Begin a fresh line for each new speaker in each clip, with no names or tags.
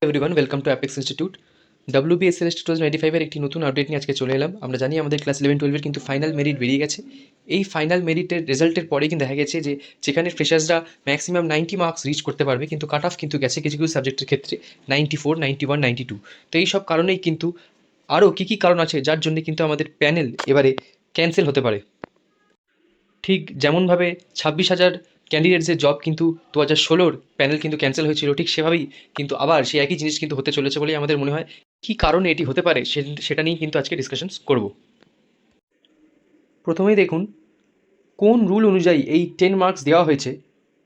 Everyone, welcome to apex institute. WBSLS 2095 একটি নতুন update নিয়ে আজকে চলে এলাম। আমরা জানি আমাদের ক্লাস 11-12 কিন্তু ফাইনাল মেরিট বেরিয়ে গেছে। এই ফাইনাল মেরিটের রেজাল্টের পরেই কিন্তু দেখা গেছে যে যেখানে ফ্রেশার্সরা ম্যাক্সিমাম 90 মার্কস রিচ করতে পারবে, কিন্তু কাট অফ কিন্তু গেছে কিছু কিছু সাবজেক্টের ক্ষেত্রে 94, 91, 92। তো এই সব কারণেই কিন্তু আরও কী কী কারণ আছে যার জন্য কিন্তু আমাদের প্যানেল এবারে ক্যান্সেল হতে পারে। ঠিক যেমনভাবে 26,000 ক্যান্ডিডেটসের জব কিন্তু 2016 প্যানেল কিন্তু ক্যান্সেল হয়েছিল, ঠিক সেভাবেই কিন্তু আবার সেই একই জিনিস কিন্তু হতে চলেছে বলেই আমাদের মনে হয়। কী কারণে এটি হতে পারে সেটা নিয়ে কিন্তু আজকে ডিসকাশনস করব। প্রথমেই দেখুন কোন রুল অনুযায়ী এই 10 মার্কস দেওয়া হয়েছে।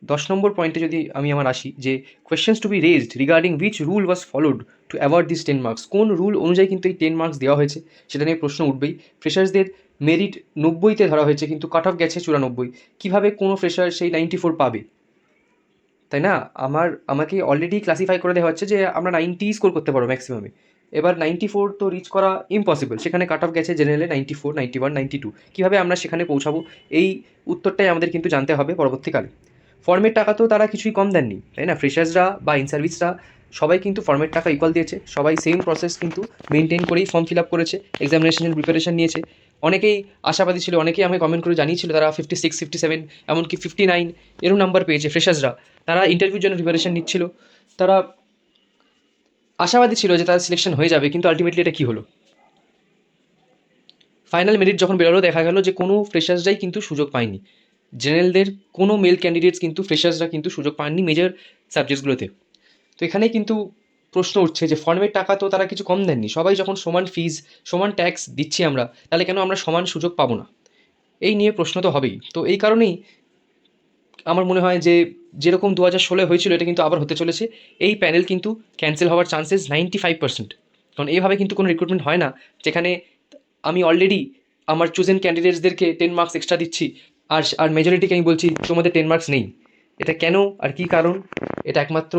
10 নম্বর পয়েন্টে যদি আমি আমার আসি, যে questions to be raised regarding which rule was followed to award this 10 marks. কোন রুল অনুযায়ী কিন্তু এই 10 মার্কস দেওয়া হয়েছে সেটা নিয়ে প্রশ্ন উঠবেই। ফ্রেশার্সদের মেরিট 90তে ধরা হয়েছে, কিন্তু কাট অফ গেছে 94। কীভাবে কোনো ফ্রেশার সেই 94 পাবে, তাই না? আমাকে অলরেডি ক্লাসিফাই করে দেওয়া হচ্ছে যে আমরা 90 স্কোর করতে পারবো ম্যাক্সিমামে। এবার 94 তো রিচ করা ইম্পসিবল, সেখানে কাট অফ গেছে জেনারেলে 94, 91, 92। কীভাবে আমরা সেখানে পৌঁছাবো, এই উত্তরটাই আমাদের কিন্তু জানতে হবে পরবর্তীকালে। ফর্মের টাকা তো তারা কিছুই কম দেননি, তাই না? ফ্রেশার্সরা বা ইন সার্ভিসরা সবাই কিন্তু ফর্মের টাকা ইকুয়াল দিয়েছে, সবাই সেম প্রসেস কিন্তু মেনটেন করেই ফর্ম ফিল আপ করেছে, এক্সামিনেশনের প্রিপারেশন নিয়েছে। অনেকেই আশাবাদী ছিল, অনেকেই আমাকে কমেন্ট করে জানিয়েছিল তারা 56, 57, এমনকি 59 এরও নাম্বার পেয়েছে ফ্রেশার্সরা। তারা ইন্টারভিউর জন্য প্রিপারেশন নিচ্ছিল, তারা আশাবাদী ছিল যে তার সিলেকশন হয়ে যাবে, কিন্তু আলটিমেটলি এটা কী হলো? ফাইনাল মেরিট যখন বেরোলো দেখা গেল যে কোনো ফ্রেশার্সরাই কিন্তু সুযোগ পায়নি। জেনারেলদের কোনো মেল ক্যান্ডিডেটস কিন্তু ফ্রেশার্সরা কিন্তু সুযোগ পাননি মেজর সাবজেক্টসগুলোতে। তো এখানেই কিন্তু প্রশ্ন উঠছে যে ফর্মের টাকা তো তারা কিছু কম দেননি, সবাই যখন সমান ফিজ সমান ট্যাক্স দিচ্ছি আমরা, তাহলে কেন আমরা সমান সুযোগ পাবো না? এই নিয়ে প্রশ্ন তো হবেই। তো এই কারণেই আমার মনে হয় যে যেরকম 2016 হয়েছিল এটা কিন্তু আবার হতে চলেছে। এই প্যানেল কিন্তু ক্যান্সেল হওয়ার চান্সেস 95%। কারণ এইভাবে কিন্তু কোনো রিক্রুটমেন্ট হয় না যেখানে আমি অলরেডি আমার চুজেন ক্যান্ডিডেটসদেরকে 10 মার্কস এক্সট্রা দিচ্ছি, আর মেজরিটিকে আমি বলছি তোমাদের 10 মার্কস নেই। এটা কেন আর কী কারণ, এটা একমাত্র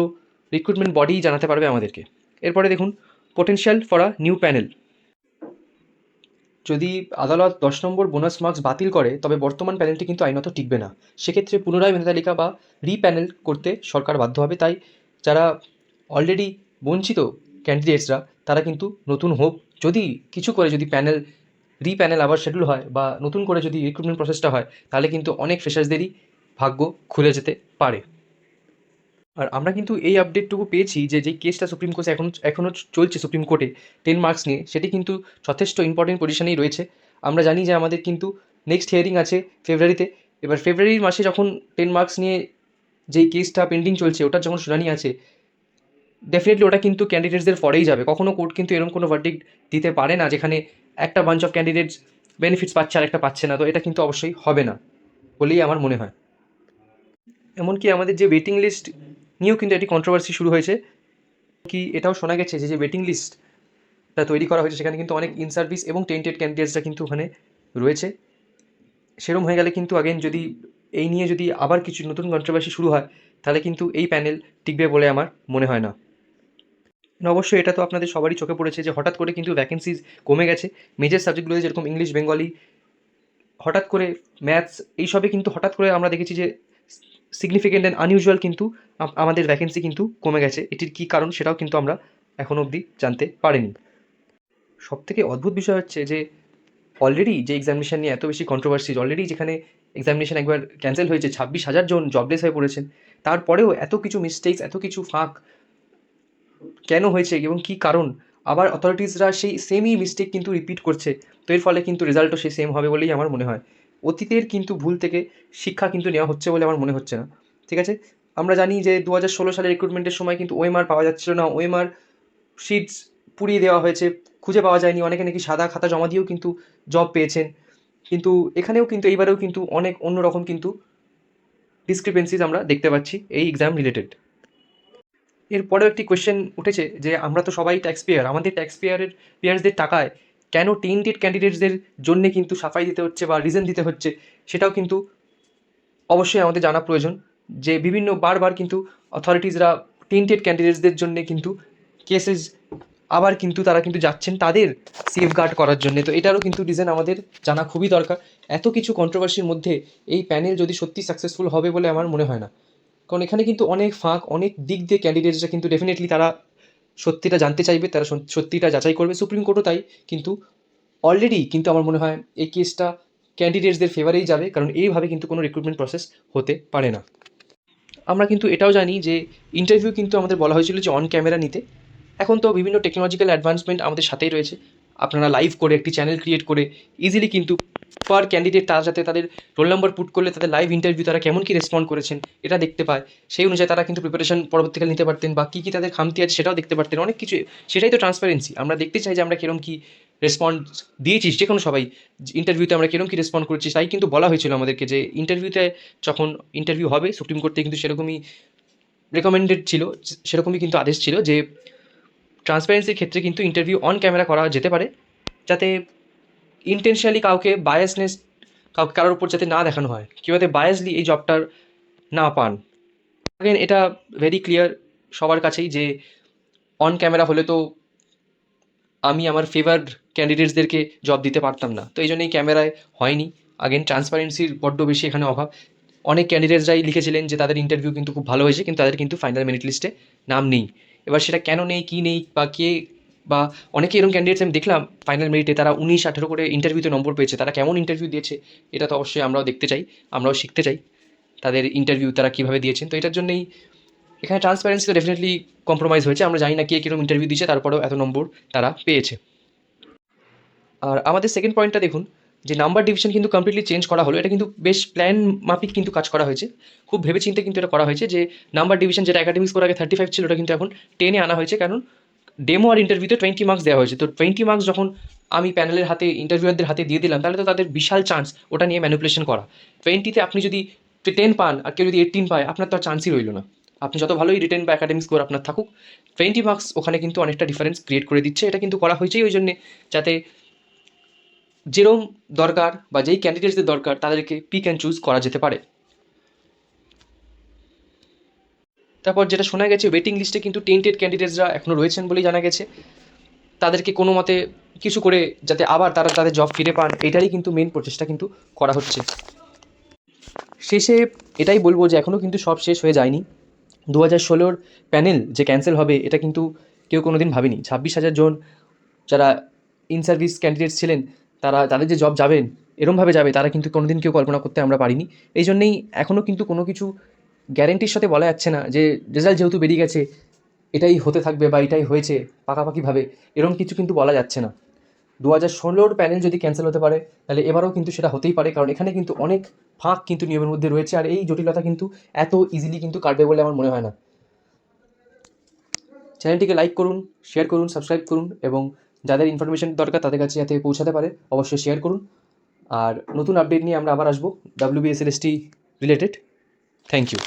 রিক্রুটমেন্ট বডিই জানাতে পারবে আমাদেরকে। এরপরে দেখুন potential for a new panel. যদি আদালত 10 নম্বর বোনাস মার্কস বাতিল করে, তবে বর্তমান প্যানেলটি কিন্তু আইনত টিকবে না। সেক্ষেত্রে পুনরায় মেধা তালিকা বা রিপ্যানেল করতে সরকার বাধ্য হবে। তাই যারা অলরেডি বঞ্চিত ক্যান্ডিডেটসরা তারা কিন্তু নতুন হোপ, যদি কিছু করে যদি রিপ্যানেল আবার শিডিউল হয় বা নতুন করে যদি রিক্রুটমেন্ট প্রসেসটা হয়, তাহলে কিন্তু অনেক ফ্রেশার্সদেরই ভাগ্য খুলে যেতে পারে। আর আমরা কিন্তু এই আপডেটটুকু পেয়েছি যে যেই কেসটা সুপ্রিম কোর্টে এখনও চলছে সুপ্রিম কোর্টে 10 মার্কস নিয়ে, সেটি কিন্তু যথেষ্ট ইম্পর্টেন্ট পজিশনেই রয়েছে। আমরা জানি যে আমাদের কিন্তু নেক্সট হিয়ারিং আছে ফেব্রুয়ারিতে। এবার ফেব্রুয়ারি মাসে যখন 10 মার্কস নিয়ে যেই কেসটা পেন্ডিং চলছে ওটার যখন শুনানি আছে, ডেফিনেটলি ওটা কিন্তু ক্যান্ডিডেটসদের পরেই যাবে। কখনো কোর্ট কিন্তু এরকম কোনো ভার্ডিক্ট দিতে পারে না যেখানে একটা বাঞ্চ অফ ক্যান্ডিডেটস বেনিফিটস পাচ্ছে আর একটা পাচ্ছে না। তো এটা কিন্তু অবশ্যই হবে না বলেই আমার মনে হয়। এমনকি আমাদের যে ওয়েটিং লিস্ট নিয়েও কিন্তু একটি কন্ট্রোভার্সি শুরু হয়েছে। কি এটাও শোনা গেছে যে ওয়েটিং লিস্টটা তৈরি করা হয়েছে সেখানে কিন্তু অনেক ইন সার্ভিস এবং টেন্টেড ক্যান্ডিডেটসরা কিন্তু ওখানে রয়েছে। সেরম হয়ে গেলে কিন্তু আগেন যদি এই নিয়ে যদি আবার কিছু নতুন কন্ট্রোভার্সি শুরু হয়, তাহলে কিন্তু এই প্যানেল টিকবে বলে আমার মনে হয় না। অবশ্যই এটা তো আপনাদের সবারই চোখে পড়েছে যে হঠাৎ করে কিন্তু ভ্যাকেন্সিজ কমে গেছে মেজর সাবজেক্টগুলোতে, যেরকম ইংলিশ, বেঙ্গলি, হঠাৎ করে ম্যাথস, এইসবে কিন্তু হঠাৎ করে আমরা দেখেছি যে সিগনিফিকেন্ট অ্যান্ড আনইউজুয়াল কিন্তু আমাদের ভ্যাকেন্সি কিন্তু কমে গেছে। এটির কী কারণ সেটাও কিন্তু আমরা এখনও অবধি জানতে পারিনি। সবথেকে অদ্ভুত বিষয় হচ্ছে যে অলরেডি যে এক্সামিনেশন নিয়ে এত বেশি কন্ট্রোভার্সি, অলরেডি যেখানে এক্সামিনেশন একবার ক্যান্সেল হয়েছে, 26,000 জন জবলেস হয়ে পড়েছেন, তারপরেও এত কিছু মিস্টেক্স, এত কিছু ফাঁক কেন হয়েছে এবং কী কারণ, আবার অথরিটিসরা সেই সেমই মিস্টেক কিন্তু রিপিট করছে। তো এর ফলে কিন্তু রেজাল্টও সেই সেম হবে বলেই আমার মনে হয়। অতীতের কিন্তু ভুল থেকে শিক্ষা কিন্তু নেওয়া হচ্ছে বলে আমার মনে হচ্ছে না। ঠিক আছে, আমরা জানি যে 2016 সালের রিক্রুটমেন্টের সময় কিন্তু ওএমআর পাওয়া যাচ্ছিল না, ওএমআর শিটস পুড়িয়ে দেওয়া হয়েছে, খুঁজে পাওয়া যায়নি, অনেকে নাকি সাদা খাতা জমা দিয়েও কিন্তু জব পেয়েছেন। কিন্তু এখানেও কিন্তু এইবারেও কিন্তু অনেক অন্যরকম কিন্তু ডিসক্রিপেন্সিজ আমরা দেখতে পাচ্ছি এই এক্সাম রিলেটেড। এরপরেও একটি কোয়েশ্চেন উঠেছে যে আমরা তো সবাই ট্যাক্স পেয়ার, আমাদের ট্যাক্স পেয়ার্সদের টাকায় কেন টেন্টেড ক্যান্ডিডেটসদের জন্যে কিন্তু সাফাই দিতে হচ্ছে বা রিজন দিতে হচ্ছে, সেটাও কিন্তু অবশ্যই আমাদের জানা প্রয়োজন। যে বিভিন্ন বারবার কিন্তু অথরিটিসরা টেন্টেড ক্যান্ডিডেটসদের জন্যে কিন্তু কেসেস আবার কিন্তু তারা কিন্তু যাচ্ছেন তাদের সেফগার্ড করার জন্যে। তো এটারও কিন্তু রিজন আমাদের জানা খুবই দরকার। এত কিছু কন্ট্রোভার্সির মধ্যে এই প্যানেল যদি সত্যি সাকসেসফুল হবে বলে আমার মনে হয় না, কারণ এখানে কিন্তু অনেক ফাঁক, অনেক দিক দিয়ে ক্যান্ডিডেটসরা কিন্তু ডেফিনেটলি তারা সত্যিটা জানতে চাইবে, তারা সত্যিটা যাচাই করবে। সুপ্রিম কোর্টও তাই কিন্তু অলরেডি কিন্তু আমার মনে হয় এই কেসটা ক্যান্ডিডেটসদের ফেভারেই যাবে, কারণ এইভাবে কিন্তু কোনো রিক্রুটমেন্ট প্রসেস হতে পারে না। আমরা কিন্তু এটাও জানি যে ইন্টারভিউ কিন্তু আমাদের বলা হয়েছিল যে অন ক্যামেরা নিতে। এখন তো বিভিন্ন টেকনোলজিক্যাল অ্যাডভান্সমেন্ট আমাদের সাথেই রয়েছে। আপনারা লাইভ করে একটি চ্যানেল ক্রিয়েট করে ইজিলি কিন্তু পার ক্যান্ডিডেট তারা যাতে তাদের রোল নাম্বার পুট করলে তাদের লাইভ ইন্টারভিউ তারা কেমন কী রেসপন্ড করেছেন এটা দেখতে পায়। সেই অনুযায়ী তারা কিন্তু প্রিপারেশন পরবর্তীকালে নিতে পারতেন, বা কী কী তাদের খামতি আছে সেটাও দেখতে পারতেন, অনেক কিছু। সেটাই তো ট্রান্সপারেন্সি। আমরা দেখতে চাই যে আমরা কীরকম কী রেসপন্স দিয়েছি, যে কোনো সবাই ইন্টারভিউতে আমরা কীরকম কী রেসপন্ড করেছি। তাই কিন্তু বলা হয়েছিল আমাদেরকে যে ইন্টারভিউতে যখন ইন্টারভিউ হবে সুপ্রিম কোর্ট থেকে কিন্তু সেরকমই রেকমেন্ডেড ছিল, সেরকমই কিন্তু আদেশ ছিল যে ট্রান্সপারেন্সির ক্ষেত্রে কিন্তু ইন্টারভিউ অন ক্যামেরা করা যেতে পারে, যাতে ইন্টেনশনালি কাউকে বায়াসনেস কারোর উপর যাতে না দেখানো হয়, কেউ যাতে বায়াসলি এই জবটার না পান। আগেন এটা ভেরি ক্লিয়ার সবার কাছেই যে অন ক্যামেরা হলে তো আমি আমার ফেভার্ড ক্যান্ডিডেটসদেরকে জব দিতে পারতাম না, তো এই জন্যই ক্যামেরায় হয়নি। আগেন ট্রান্সপারেন্সির বড্ড বেশি এখানে অভাব। অনেক ক্যান্ডিডেটসরাই লিখেছিলেন যে তাদের ইন্টারভিউ কিন্তু খুব ভালো হয়েছে, কিন্তু তাদের কিন্তু ফাইনাল মেরিট লিস্টে নাম নেই। এবার সেটা কেন নেই, কী নেই, বা কে, বা অনেকে এরকম ক্যান্ডিডেটস আমি দেখলাম ফাইনাল মেরিটে তারা 19-18 করে ইন্টারভিউতে নম্বর পেয়েছে। তারা কেমন ইন্টারভিউ দিয়েছে এটা তো অবশ্যই আমরাও দেখতে চাই, আমরাও শিখতে চাই তাদের ইন্টারভিউ তারা কীভাবে দিয়েছেন। তো এটার জন্যই এখানে ট্রান্সপারেন্সি তো ডেফিনেটলি কম্প্রোমাইজ হয়েছে। আমরা জানি না কে কীরকম ইন্টারভিউ দিয়েছে, তারপরেও এত নম্বর তারা পেয়েছে। আর আমাদের সেকেন্ড পয়েন্টটা দেখুন, যে নাম্বার ডিভিশন কিন্তু কমপ্লিটলি চেঞ্জ করা হলো। এটা কিন্তু বেশ প্ল্যান মাফিক কিন্তু কাজ করা হয়েছে, খুব ভেবেচিন্তে কিন্তু এটা করা হয়েছে যে নাম্বার ডিভিশন যেটা একাডেমিক স্কোর আগে 35 ছিল ওটা কিন্তু এখন 10-এ আনা হয়েছে, কারণ ডেমো আর ইন্টারভিউতে 20 মার্কস দেওয়া হয়েছে। তো 20 মার্কস যখন আমি প্যানেলের হাতে ইন্টারভিউয়ারদের হাতে দিয়ে দিলাম, তাহলে তো তাদের বিশাল চান্স ওটা নিয়ে ম্যানিপুলেশন করা। 20-তে আপনি যদি 10 পান আর কেউ যদি 18 পায়, আপনার তো আর চান্সই রইল না। আপনি যত ভালোই রিটেন বা একাডেমিক স্কোর আপনার থাকুক, 20 মার্কস ওখানে কিন্তু অনেকটা ডিফারেন্স ক্রিয়েট করে দিচ্ছে। এটা কিন্তু করা হয়েছেই ওই জন্যে, যাতে যেরকম দরকার বা যেই ক্যান্ডিডেটসদের দরকার তাদেরকে পিক অ্যান্ড চুজ করা যেতে পারে। তারপর যেটা শোনা গেছে, ওয়েটিং লিস্টে কিন্তু টেন্টেড ক্যান্ডিডেটসরা এখনও রয়েছেন বলেই জানা গেছে। তাদেরকে কোনো মতে কিছু করে যাতে আবার তারা তাদের জব ফিরে পান, এটারই কিন্তু মেন প্রচেষ্টা কিন্তু করা হচ্ছে। শেষে এটাই বলবো যে এখনও কিন্তু সব শেষ হয়ে যায়নি। 2016 প্যানেল যে ক্যান্সেল হবে এটা কিন্তু কেউ কোনো দিন ভাবেনি। 26,000 জন যারা ইন সার্ভিস ক্যান্ডিডেটস ছিলেন, তাদের যে জব যাবেন এরমভাবে যাবে, তারা কিন্তু কোনো দিন কেউ কল্পনা করতে আমরা পারিনি। এই জন্যেই এখনও কিন্তু কোনো কিছু গ্যারেন্টির সাথে বলা যাচ্ছে না যে রেজাল্ট যেহেতু বেরিয়ে গেছে এটাই হতে থাকবে বা এটাই হয়েছে পাকাপাকিভাবে, এরকম কিছু কিন্তু বলা যাচ্ছে না। 2016 প্যানেল যদি ক্যান্সেল হতে পারে, তাহলে এবারও কিন্তু সেটা হতেই পারে, কারণ এখানে কিন্তু অনেক ফাঁক কিন্তু নিয়মের মধ্যে রয়েছে, আর এই জটিলতা কিন্তু এত ইজিলি কিন্তু কাটবে বলে আমার মনে হয় না। চ্যানেলটিকে লাইক করুন, শেয়ার করুন, সাবস্ক্রাইব করুন, এবং যাদের ইনফরমেশন দরকার তাদের কাছে যাতে পৌঁছাতে পারে অবশ্যই শেয়ার করুন। আর নতুন আপডেট নিয়ে আমরা আবার আসবো WBSLST রিলেটেড। Thank you.